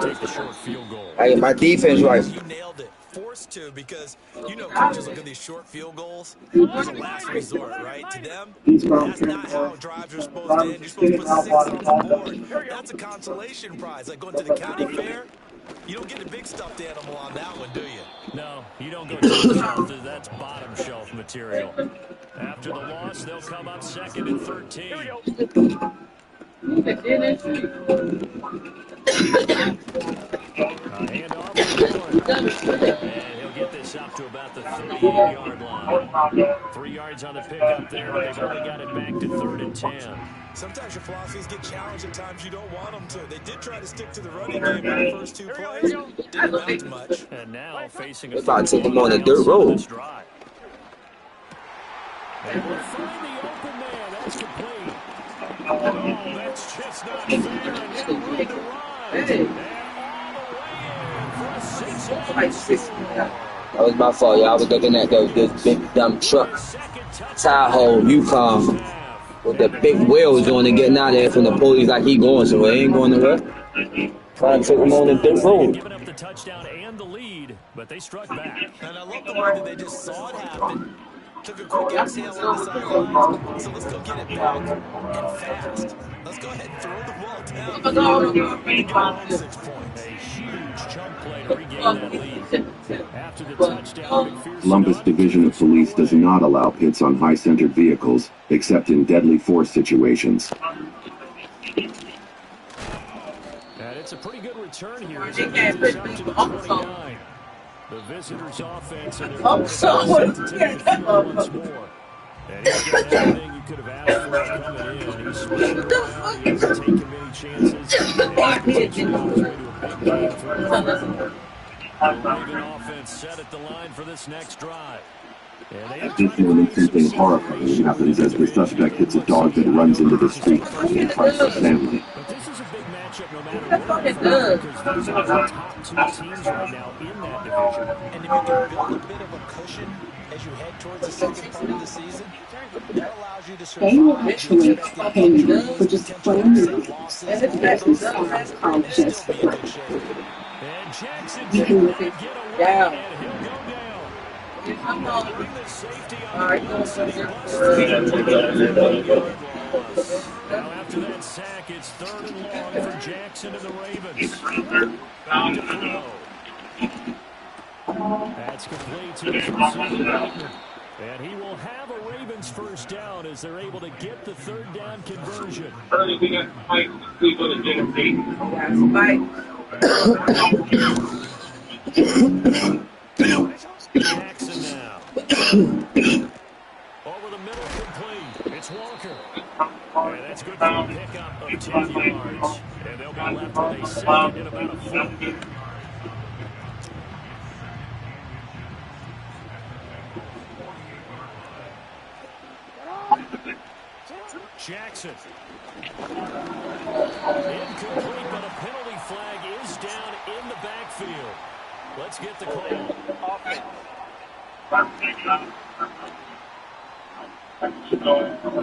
to take the short field goal. I get my defense right. You nailed it. Forced to, because you know coaches look at these short field goals as a last resort, right? To them, that's not how drives are supposed to end. You're supposed to put 6 on the board. That's a consolation prize. Like going to the county fair, you don't get the big stuffed animal on that one, do you? No, you don't go top shelf. That's bottom shelf material. After the loss, they'll come up second and 13. Handoff to Warren. And he'll get this up to about the 38-yard line. 3 yards on the pickup there, but they've only got it back to 3rd and 10. Sometimes your philosophies get challenged at times you don't want them to. They did try to stick to the running game in the first 2 plays. Didn't amount to much. And now facing a About to take him on the dirt road. They will find the open man. That's complete. Oh, that's just not fair. And they're room to run. And all the way in for a 6-yard. That was my fault, y'all. I was looking at this big dumb truck, Tahoe, Yukon, with the big wheels on and getting out of there from the police like he going somewhere. He ain't going nowhere. Trying to take him on the dirt road. Giving up the touchdown and the lead, but they struck back. And I love the way that they just saw it happen. Took a quick exhale on the sidelines. So let's go get it back and fast. Let's go ahead and throw the ball down. And get on 6 points. A huge chunk play to regain that lead. After the touchdown, Columbus Division of Police does not allow pits on high-centered vehicles, except in deadly force situations. And it's a pretty good return here. As it gets this up to the 29. The visitors' offense and their set to take the field once more. And he's got everything you could have asked for coming in. He's swinging around. He hasn't taken many chances. And he's potentially on his way to a big game for the Raven offense set at the line for this next drive. At this moment, something horrifying happens as the suspect hits a dog that runs into the street and tries to stand it. But this is a big matchup no matter what, because these are the top 2 teams right now in that division. And if you can build a bit of a cushion as you head towards the second part of the season, that allows you to survive the expected injuries, potential losses, and still be in good shape. And Jackson did not get away, and he'll go down. The safety on the outside, now after that sack, it's 3rd and long for Jackson and the Ravens. That's complete to his receiver, and he will have a Ravens first down as they're able to get the 3rd down conversion. Jackson now. Over the middle, complete. It's Walker. And that's good for a pickup of 10 yards. And they'll be left with a second and about a foot. Jackson. Incomplete, but a penalty flag is down in the backfield. Let's get the call.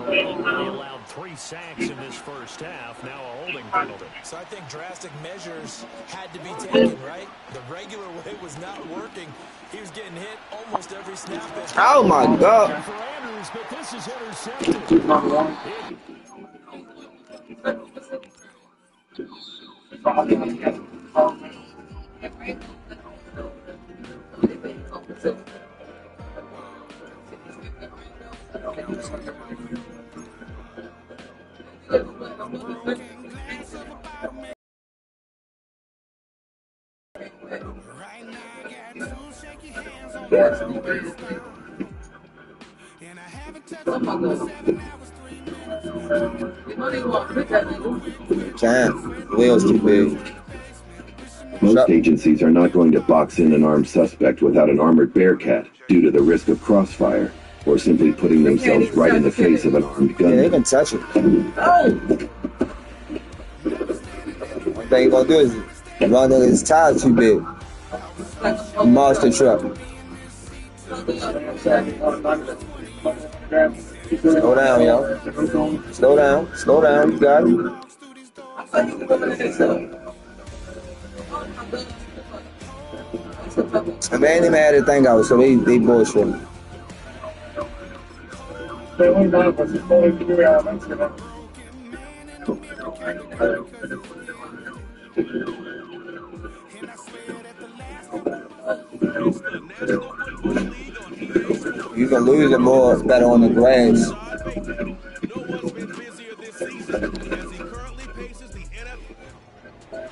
They allowed 3 sacks in this first half. Now a holding penalty. So I think drastic measures had to be taken, right? The regular way was not working. He was getting hit almost every snap. Oh my God! For Andrews, but this is intercepted. Damn, wheels too big. Most agencies are not going to box in an armed suspect without an armored bearcat due to the risk of crossfire, or simply putting themselves right in the face of an armed gunman. Yeah, they can touch it. One thing he's gonna do is run on his tires too big. Monster truck. Slow down, yo. Slow down. Slow down. You got it. I mean, ain't even had a thing out, so they bullshit. You can lose it more better on the grass. No one's been busier this season as he currently paces the NFL.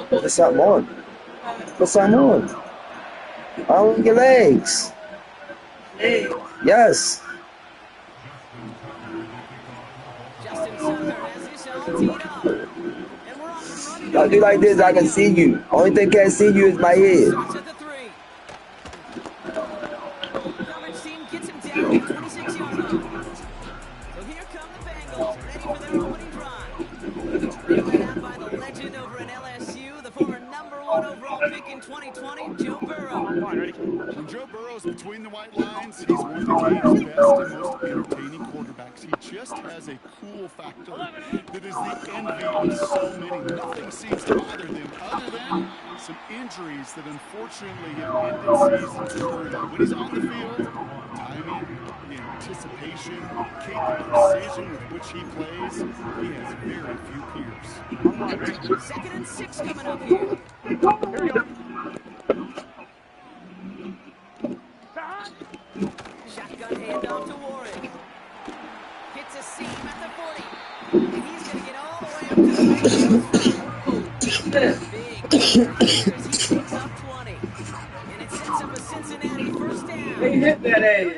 Put something on. Put something on. On your legs. Yes. Don't do like this, I can see you. Only thing can't see you is my head. Coverage team gets him down at 26-yard line. So here come the Bengals, ready for their opening drive. Led out by the legend over in LSU, the former #1 overall pick in 2020, Joe Burrow. When Joe Burrow's between the white lines, he's one of the game's best and most entertaining quarterbacks. He just has a cool factor that is the envy of so many. Nothing seems to bother them other than some injuries that unfortunately have ended seasons early. When he's on the field, timing, the anticipation, the precision with which he plays, he has very few peers. 2nd and 6 coming up here. Here we go. Shotgun handoff to Warren. Gets a seam at the 40. And he's going to get all the way up to the Bengals. Big here as he takes up 20. And it sets up a Cincinnati first down. They hit that ass.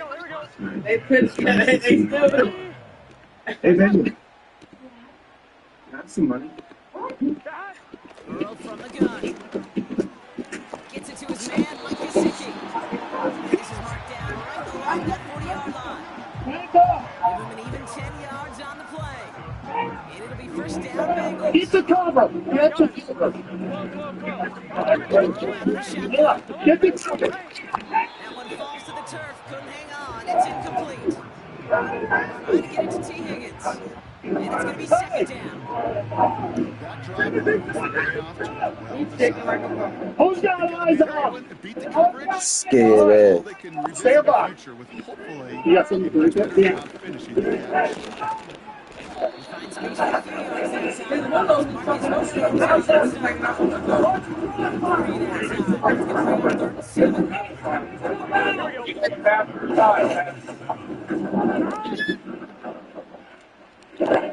They pitched that ass. They still. Hey, baby. Got some money. Burrow from the gun. Gets it to his man, Mike Gesicki. This is marked down right along that 40-yard line. Give him an even 10 yards on the play. And it'll be first down, Bengals. Keep the cover. Get the cover. Get the cover. That one falls to the turf. Couldn't hang on. It's incomplete. Trying to get it to T. Higgins. And it's going to be second down. That drive was off to a well-decided. Who's got eyes on? Beat the coverage. Scared. They can revisit Stay the back. future with hopefully You got something to do? Yeah. finishing the catch. He finds space for a few yards that time. Marcus Mosher comes out. 3 that time. It's going to be 3rd and 7. Out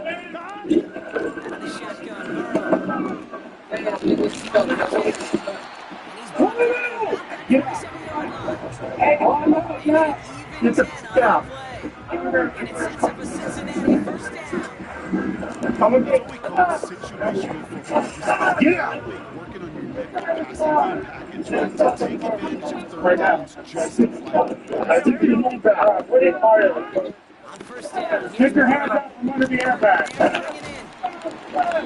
of the shotgun, Burrow. And he's blocked at about that 27-yard line. It's a stop. And it sets up a Cincinnati first down. Come on, What we call situational football. yeah. Working on your passing package to take advantage of third downs just like I think you move back. Put it harder. On first down, Take your hands out from under the airbag.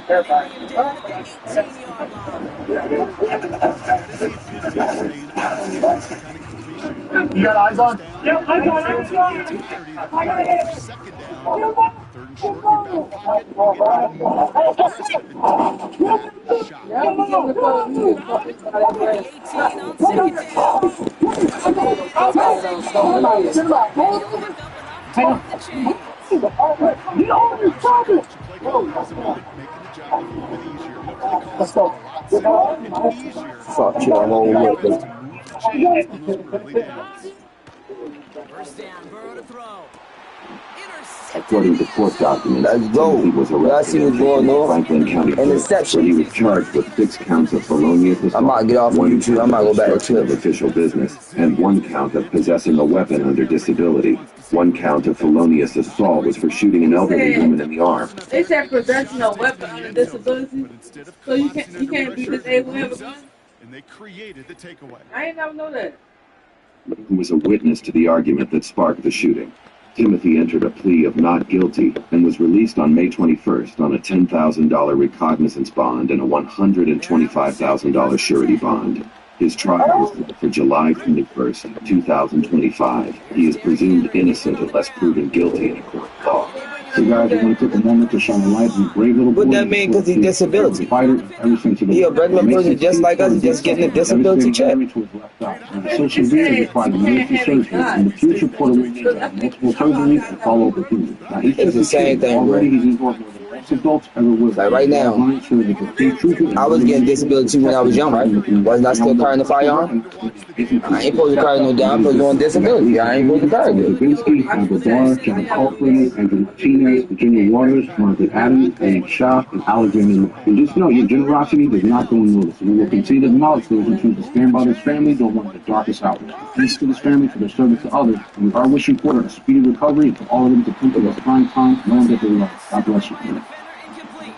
Airbag. You got eyes on? Yep, I got eyes on. second down, third and short in your back pocket. Shot. 18 on second down. I know. You always trouble. Let's go. Fuck you, I'm all over it. First down, Burrow to throw. According to court documents, Let's go. he was I see what's arrested going in on. Franklin County, Interception. where he was charged with 6 counts of felonious assault, I might get off of 1 YouTube. I count might of go back to obstruction of Twitter. official business, and 1 count of possessing a weapon under disability. 1 count of felonious assault was for shooting an elderly woman in the arm. They said possession of weapon under disability. So you can't be disabled and have a gun? And they created the takeaway. I ain't never know that. Who was a witness to the argument that sparked the shooting. Timothy entered a plea of not guilty and was released on May 21st on a $10,000 recognizance bond and a $125,000 surety bond. His trial was set for July 21st, 2025. He is presumed innocent unless proven guilty in a court of law. They bring So guys, I want to take a moment to shine a light on a great little boy. What that mean? Because he's disability. Fighter ever since He a regular person just like us, just getting a disability check. Social media requires emergency surgery. In the future, Puerto Rico will have multiple surgeries and follow up with him. Now, he's It's the same thing, bro. already he's involved more than most adults ever would. Like right now, I was getting disability when I was young, right? Wasn't I still carrying the firearm? I ain't supposed to carry no gun, I'm supposed to be on disability. I ain't supposed to carry it. Levinsky, Michael Barr, John Copeland, Andrew Martinez, Virginia Waters, Margaret Adams, Eric Shaw, and Alexander. And just know your generosity does not go unnoticed. We will continue to acknowledge those in terms of stand by this family, don't want the darkest hour. Thanks to this family for their service to others, and we are wishing for a speedy recovery and for all of them to come to this prime time, knowing that they love. God bless you. Defender incomplete.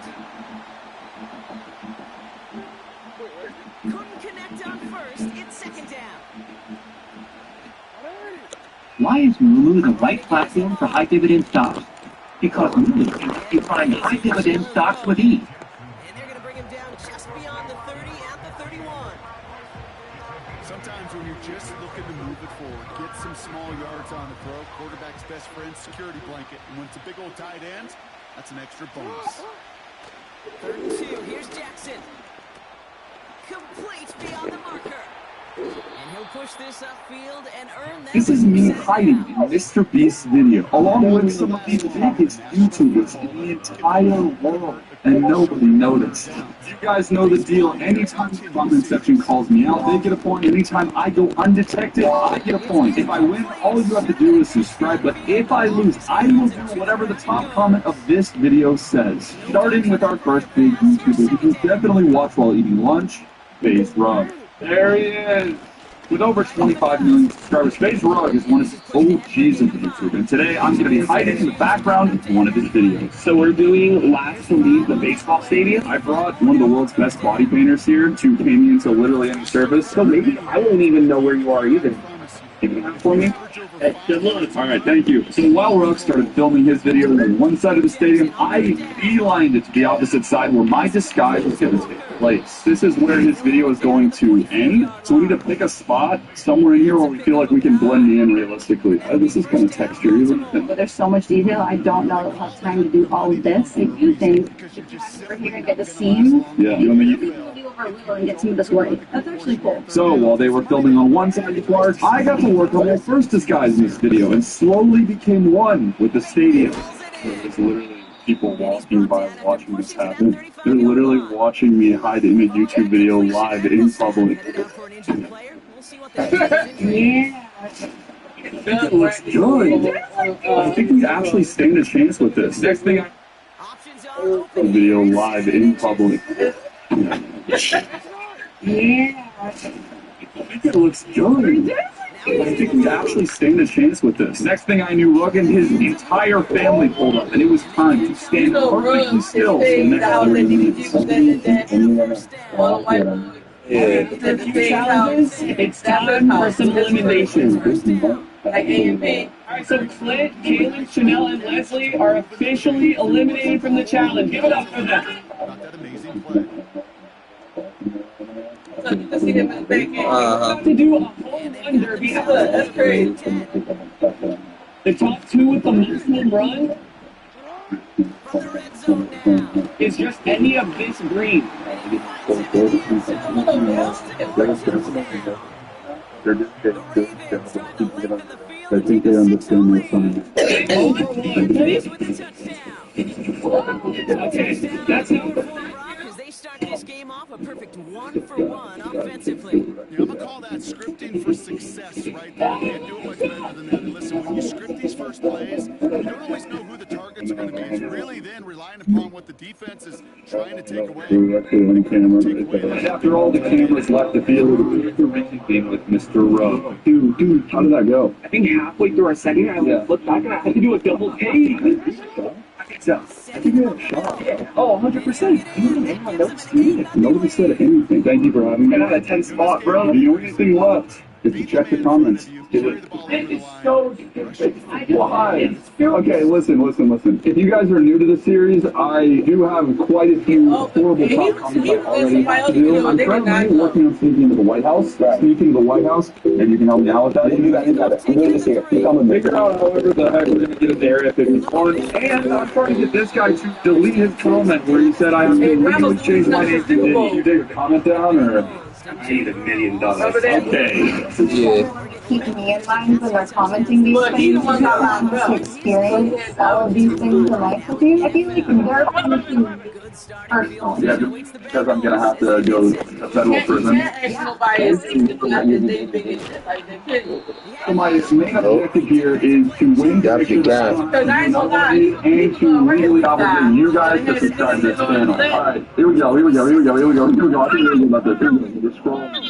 Couldn't connect on first. It's second down. Why is Lulu the right platform for high dividend stocks? Because Lulu can help you find high dividend stocks with ease. And they're going to bring him down just beyond the 30 at the 31. Sometimes when you're just looking to move it forward, get some small yards on the throw, quarterback's best friend, security blanket. And when it's a big old tight end, that's an extra bonus. 3rd and 2. Here's Jackson. Complete beyond the marker. And he'll push this upfield and earn that. This is me hiding in Mr. Beast's video, along with some of the biggest YouTubers in the entire world, and nobody noticed. You guys know the deal. Anytime the comment section calls me out, they get a point. Anytime I go undetected, I get a point. If I win, all you have to do is subscribe. But if I lose, I will do whatever the top comment of this video says. Starting with our first big YouTuber, who you definitely watch while eating lunch, FaZe Rug. There he is! With over 25 million subscribers, FaZe Rug is one of the OGs of YouTube, and today I'm going to be hiding in the background of one of his videos. So we're doing last to leave the baseball stadium. I brought one of the world's best body painters here to paint me into literally any surface, so maybe I won't even know where you are either. Can you do that for me? Good luck. All right, thank you. So while Rug started filming his video on one side of the stadium, I beelined it to the opposite side where my disguise was going to take place. This is where his video is going to end, so we need to pick a spot somewhere in here where we feel like we can blend in realistically. This is kind of texture, isn't it? But there's so much detail, I don't know if I'll have time to do all of this. I do think we're here and get the scene. Yeah, you want me to and get some of this work. That's actually cool. So while they were filming on one side of the park, I got to work on my first disguise in this video and slowly became one with the stadium. There's literally people walking by watching this happen. They're literally watching me hide in a YouTube video live in public. Yeah. That looks good. I think we actually stand a chance with this. Next thing I video live in public. Yeah. I think it looks good. I think we actually stand a chance with this. Next thing I knew, Rug and his entire family pulled up, and it was time to stand perfectly still for the next 30 minutes. The few challenges, it's time for some elimination. Like A and B. Alright, so Clint, Jalen, Chanel, and Leslie are officially eliminated from the challenge. Give it up for them. Not that amazing play. Let's see him in the back end. About to do a home run derby. That's crazy. The top two with the maximum run is just any of this green. I think they understand your sign. Okay, that's it. They start this game off a perfect 1-for-1 offensively. Yeah, I'm going to call that scripting for success right there. You can't do it much better than that. And listen, when you script these first plays, you don't always know who the targets are going to be. It's really then relying upon what the defense is trying to take away. After all the cameras left the field, we reconvened with Mr. Rug. Dude, how did that go? I think halfway through our second, I looked back and I had to do a double take. So, I think you had a shot. Oh, 100%. You didn't anyone notice me. Nobody said anything. Thank you for having me. Got a 10 spot, bro. The only thing left If you check the comments, did it? It's so stupid. Why? Okay, listen. If you guys are new to the series, I do have quite a few horrible top comments I already have to do. I'm currently working on sneaking into the White House. And you can help me out with that. You can do that. I'm doing this here. Figure out however the heck we're going to get in the Area 51. And I'm trying to get this guy to delete his comment where he said I have to legally change my name. Did you take a comment down, or? I need $1 million. Okay. Yeah. Keep me in mind when they're commenting these things. To experience all of these things in life with you. I feel like they're commenting personally. Yeah, because I'm going to have to go to federal prison. So my main objective here is to win and to legally obligate you guys to subscribe to this channel. Alright, here we go. I think we're going to go about this. We're scrolling.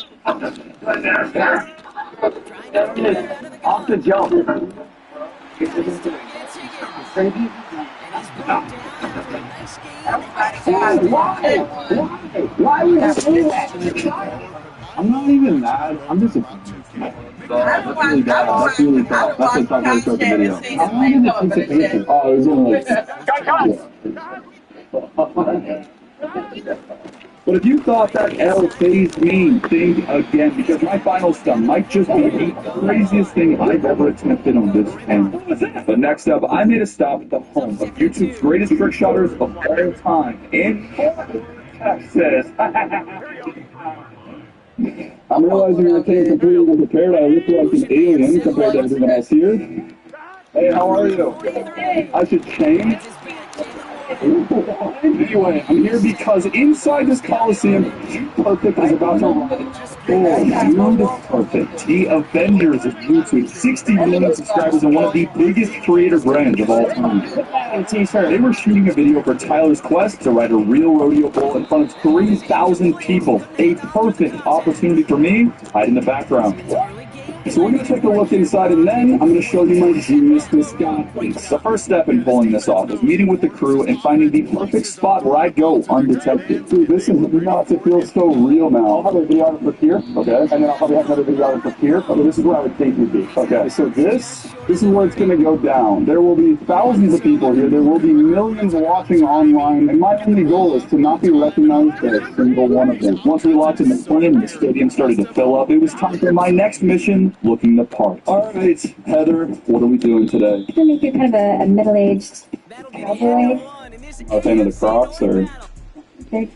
Off the jump. Why would you say that? I'm not even mad. I'm disappointed. That's really bad. That's really bad. That's the top way to start the video. I'm not in anticipation. Oh, it was only But if you thought that L phased me, think again, because my final stunt might just be the craziest thing I've ever attempted on this channel. But next up, I made a stop at the home of YouTube's greatest trick shotters of all time in Texas. I'm realizing I came completely unprepared. I look like an alien compared to everyone else here. Hey, how are you? I should change. Anyway, I'm here because inside this Coliseum, Perfect is about to run. Oh, Perfect. The Avengers of YouTube. 60 million subscribers and one of the biggest creator brands of all time. They were shooting a video for Tyler's quest to ride a real rodeo bull in front of 3,000 people. A perfect opportunity for me to hide in the background. So we're going to take a look inside, and then I'm going to show you my genius misguidance. The first step in pulling this off is meeting with the crew and finding the perfect spot where I go undetected. Dude, this is nuts. It feels so real now. I'll have a videographer here, okay, and then I'll probably have another videographer here. Okay, this is where I would think you'd be. Okay, so this is where it's going to go down. There will be thousands of people here. There will be millions watching online, and my only goal is to not be recognized by a single one of them. Once we locked in the plane and the stadium started to fill up, it was time for my next mission. Looking the part. All right, Heather, what are we doing today? To make you kind of a middle-aged cowboy. A fan of the Crocs, or? Okay.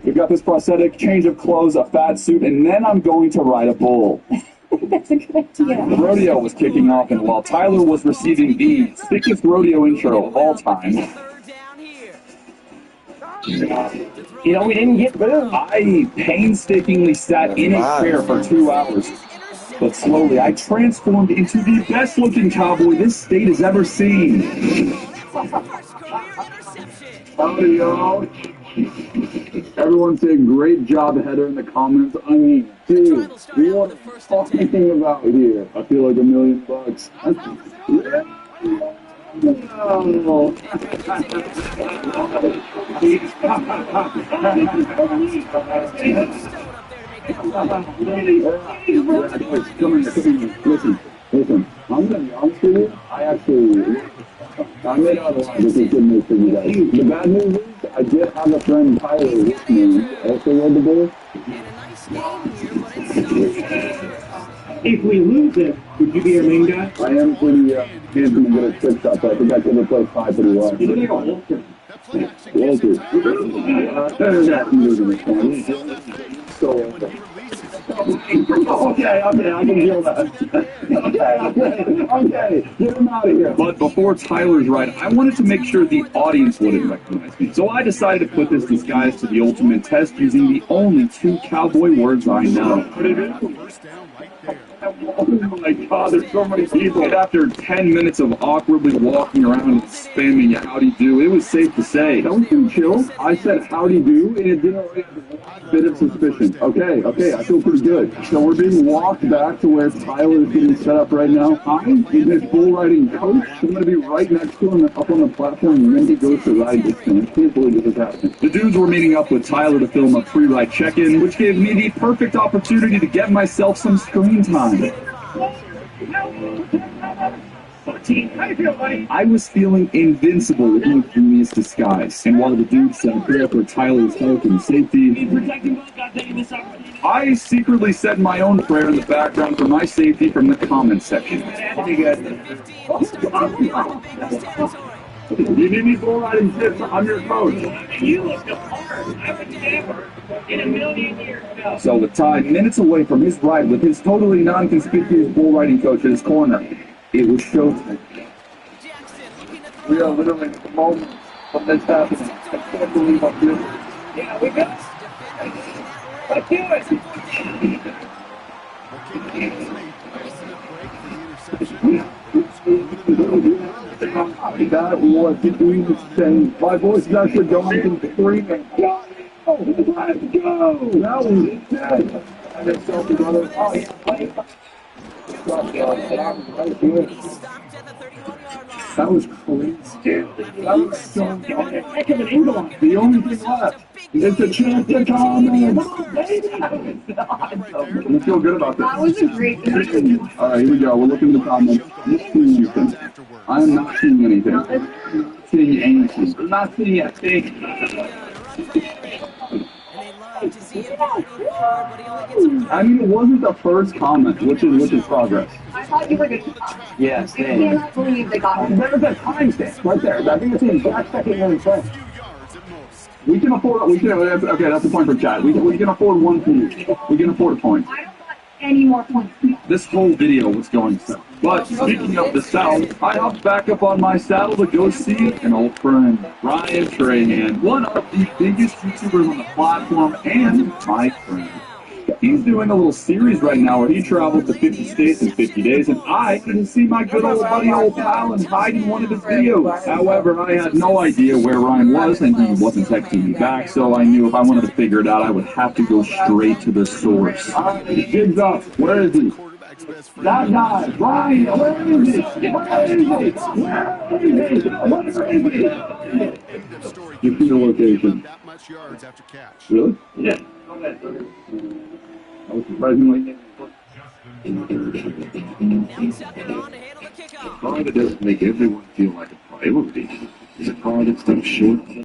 We got this prosthetic, change of clothes, a fat suit, and then I'm going to ride a bull. That's a good idea. The rodeo was kicking off, and while Tyler was receiving the sickest rodeo intro of all time, you know, we didn't get booed. I painstakingly sat in a chair for 2 hours. But slowly, I transformed into the best-looking cowboy this state has ever seen. Howdy, y'all. Everyone say great job, Heather, in the comments. I mean, dude, what are we talking about here? I feel like $1 million. Listen, I'm gonna be honest with you. I made out a lot. This is good news for you guys. The bad news is, I did have a friend, Tyler, with me. Also read the book. If we lose it, would you be our main guy? I am pretty handsome and good at trick shots, so I think I can replace 5 pretty well. You look like a Hulk. Okay, I can deal that. Okay, get him out of here. But before Tyler's ride, I wanted to make sure the audience wouldn't recognize me. So I decided to put this disguise to the ultimate test using the only 2 cowboy words I know. Oh my god, there's so many people. And after 10 minutes of awkwardly walking around and spamming howdy do, it was safe to say that was pretty chill. I said howdy do, and it didn't really bit of suspicion. Okay, I feel pretty good. So we're being walked back to where Tyler is getting set up right now. I'm his bull riding coach. I'm going to be right next to him up on the platform, and then he goes to ride this thing. I can't believe this is happening. The dudes were meeting up with Tyler to film a pre-ride check-in, which gave me the perfect opportunity to get myself some screen time. I was feeling invincible in a genius disguise, and while the dudes set prayer for Tyler's health and safety, I secretly said my own prayer in the background for my safety from the comments section. You need me bull riding tips, I'm your coach. You look apart. I would never in a million years ago. So with Ty minutes away from his ride with his totally non-conspicuous bull riding coach at his corner, it was showtime. We are literally at the moment of this happening. I can't believe I'm doing it. Yeah, we got it. Let's do it. That was the insane. My voice is actually going and screaming. Go! Let's go! That was insane. And it's so together. Oh, yeah. That was crazy. That was so good. Heck of an angle on it. The only thing left is the chance to comment. I feel good about this. That was a great interview. All right, here we go. We're looking at the comments. I am not seeing anything. I'm not seeing anything. I'm not seeing a thing. I mean, it wasn't the first comment, which is progress. I thought you were going to. Yes, I cannot believe they got it. There's a timestamp right there. I think it's the exact second one frame. We can afford. Okay, that's the point for chat. We can afford one point. We can afford a point. I don't want any more points. This whole video was going south. But speaking of the south, I hopped back up on my saddle to go see an old friend, Ryan Trahan, one of the biggest YouTubers on the platform and my friend. He's doing a little series right now where he travels to 50 states in 50 days, and I can see my good old buddy old pal and hide in one of his videos. However, I had no idea where Ryan was, and he wasn't texting me back, so I knew if I wanted to figure it out, I would have to go straight to the source. Jigs up. Where is he? That guy, Ryan, where is he? Where is he? Where is he? You see the location. Really? Yeah. I was surprisingly. A car that doesn't make everyone feel like a priority is a car that's done short.